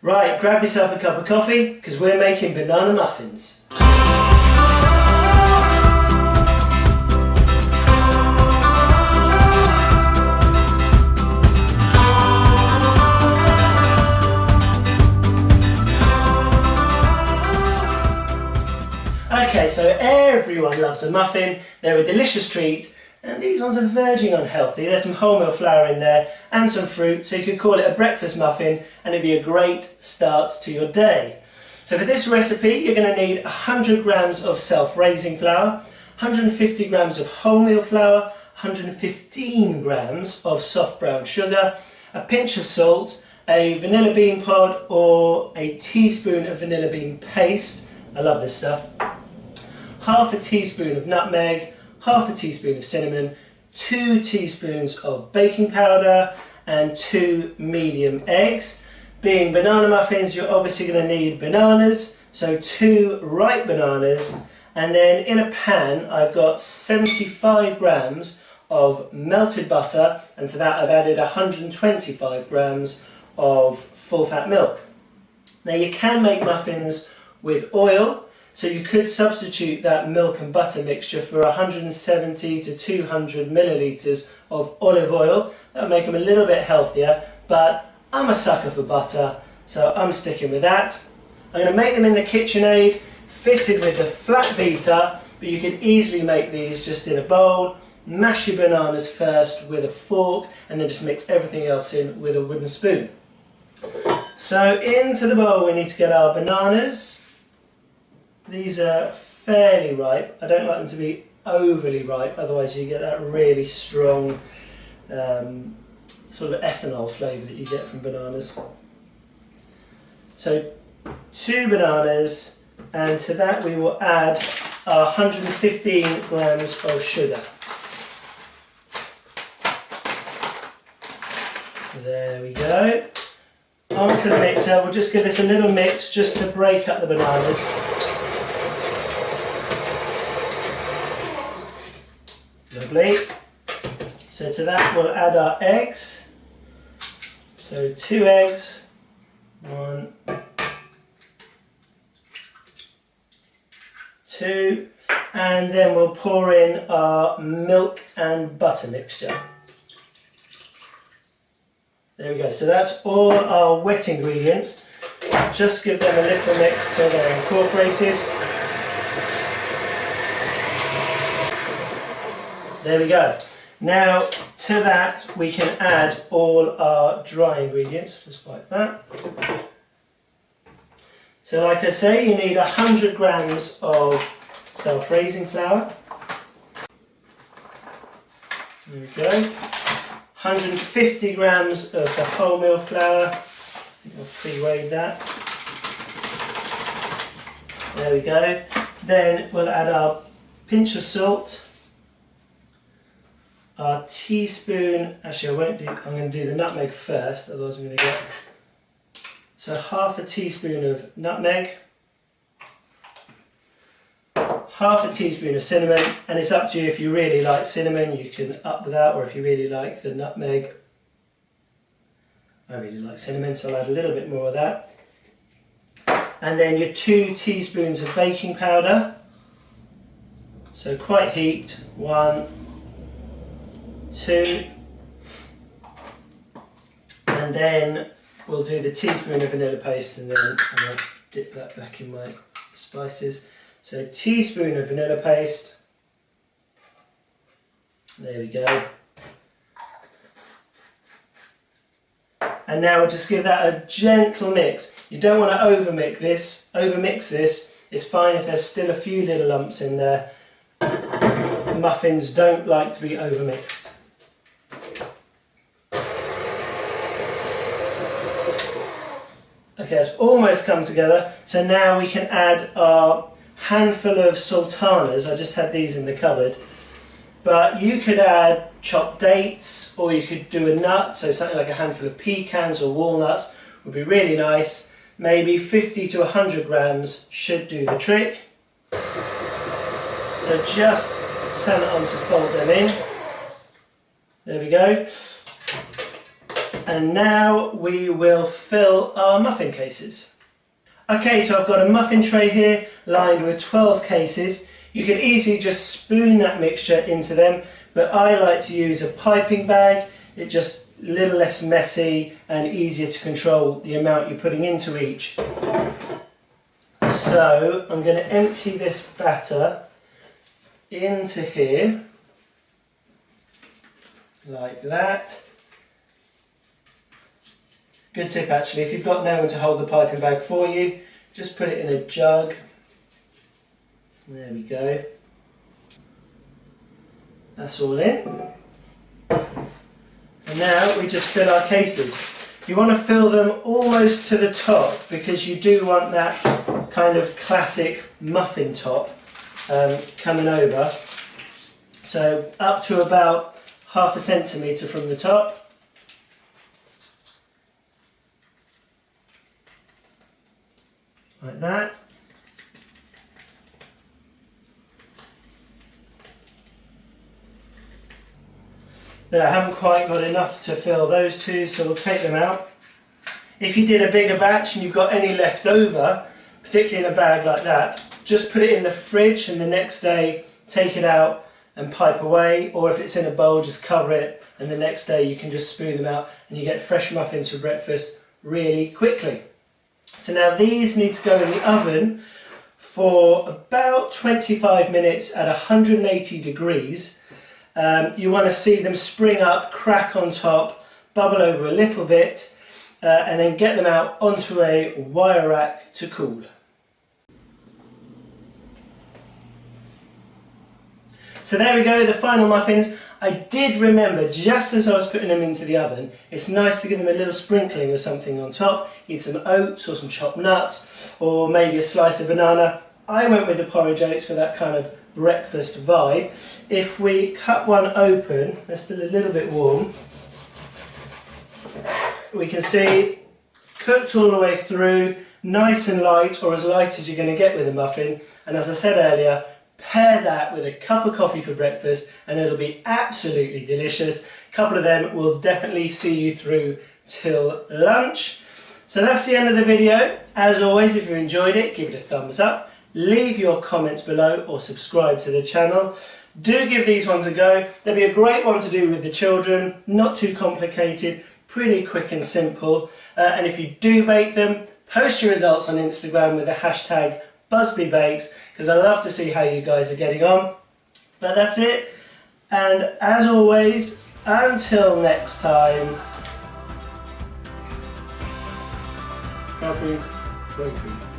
Right, grab yourself a cup of coffee because we're making banana muffins. Okay, so everyone loves a muffin. They're a delicious treat, and these ones are verging on healthy. There's some wholemeal flour in there and some fruit, so you could call it a breakfast muffin and it'd be a great start to your day. So for this recipe, you're going to need 100 grams of self-raising flour, 150 grams of wholemeal flour, 115 grams of soft brown sugar, a pinch of salt, a vanilla bean pod or a teaspoon of vanilla bean paste. I love this stuff. Half a teaspoon of nutmeg, half a teaspoon of cinnamon, 2 teaspoons of baking powder and 2 medium eggs. Being banana muffins, you're obviously going to need bananas, so 2 ripe bananas, and then in a pan I've got 75 grams of melted butter, and to that I've added 125 grams of full fat milk. Now you can make muffins with oil, so you could substitute that milk and butter mixture for 170 to 200 millilitres of olive oil. That'll make them a little bit healthier, but I'm a sucker for butter, so I'm sticking with that. I'm going to make them in the KitchenAid, fitted with a flat beater, but you can easily make these just in a bowl. Mash your bananas first with a fork, and then just mix everything else in with a wooden spoon. So into the bowl we need to get our bananas. These are fairly ripe. I don't like them to be overly ripe, otherwise you get that really strong sort of ethanol flavour that you get from bananas. So 2 bananas, and to that we will add 115 grams of sugar. There we go. Onto the mixer. We'll just give this a little mix just to break up the bananas. Lovely. So to that we'll add our eggs. So 2 eggs, 1, 2, and then we'll pour in our milk and butter mixture. There we go. So that's all our wet ingredients. Just give them a little mix till they're incorporated. There we go. Now to that we can add all our dry ingredients, just like that. So like I say, you need 100 grams of self-raising flour. There we go. 150 grams of the wholemeal flour. I think I've pre-weighed that. There we go. Then we'll add our pinch of salt. Our teaspoon, actually I won't do, I'm going to do the nutmeg first, otherwise I'm going to get, so half a teaspoon of nutmeg, half a teaspoon of cinnamon, and it's up to you if you really like cinnamon, you can up that, or if you really like the nutmeg. I really like cinnamon, so I'll add a little bit more of that. And then your 2 teaspoons of baking powder, so quite heaped, 1, 2, and then we'll do the teaspoon of vanilla paste, and then I'll dip that back in my spices. So teaspoon of vanilla paste, there we go. And now we'll just give that a gentle mix. You don't want to overmix this. It's fine if there's still a few little lumps in there. Muffins don't like to be overmixed. Okay, it's almost come together, so now we can add our handful of sultanas. I just had these in the cupboard, but you could add chopped dates, or you could do a nut, so something like a handful of pecans or walnuts would be really nice. Maybe 50 to 100 grams should do the trick. So just turn it on to fold them in. There we go. And now we will fill our muffin cases. Okay, so I've got a muffin tray here lined with 12 cases. You can easily just spoon that mixture into them, but I like to use a piping bag. It's just a little less messy and easier to control the amount you're putting into each. So I'm going to empty this batter into here, like that. Good tip actually, if you've got no one to hold the piping bag for you, just put it in a jug. There we go. That's all in. And now we just fill our cases. You want to fill them almost to the top because you do want that kind of classic muffin top coming over. So up to about ½ centimetre from the top. Like that. Now, I haven't quite got enough to fill those two, so we'll take them out. If you did a bigger batch and you've got any left over, particularly in a bag like that, just put it in the fridge and the next day take it out and pipe away, or if it's in a bowl just cover it and the next day you can just spoon them out and you get fresh muffins for breakfast really quickly. So now these need to go in the oven for about 25 minutes at 180 degrees. You want to see them spring up, crack on top, bubble over a little bit, and then get them out onto a wire rack to cool. So there we go, the final muffins. I did remember, just as I was putting them into the oven, it's nice to give them a little sprinkling of something on top, either some oats or some chopped nuts, or maybe a slice of banana. I went with the porridge oats for that kind of breakfast vibe. If we cut one open, they're still a little bit warm, we can see cooked all the way through, nice and light, or as light as you're going to get with a muffin. And as I said earlier, pair that with a cup of coffee for breakfast and it'll be absolutely delicious. A couple of them will definitely see you through till lunch. So that's the end of the video. As always, if you enjoyed it, give it a thumbs up. Leave your comments below or subscribe to the channel. Do give these ones a go. They'll be a great one to do with the children. Not too complicated, pretty quick and simple. And if you do bake them, post your results on Instagram with the hashtag BuzzbyBakes, because I love to see how you guys are getting on. But that's it, and as always, until next time, happy baking.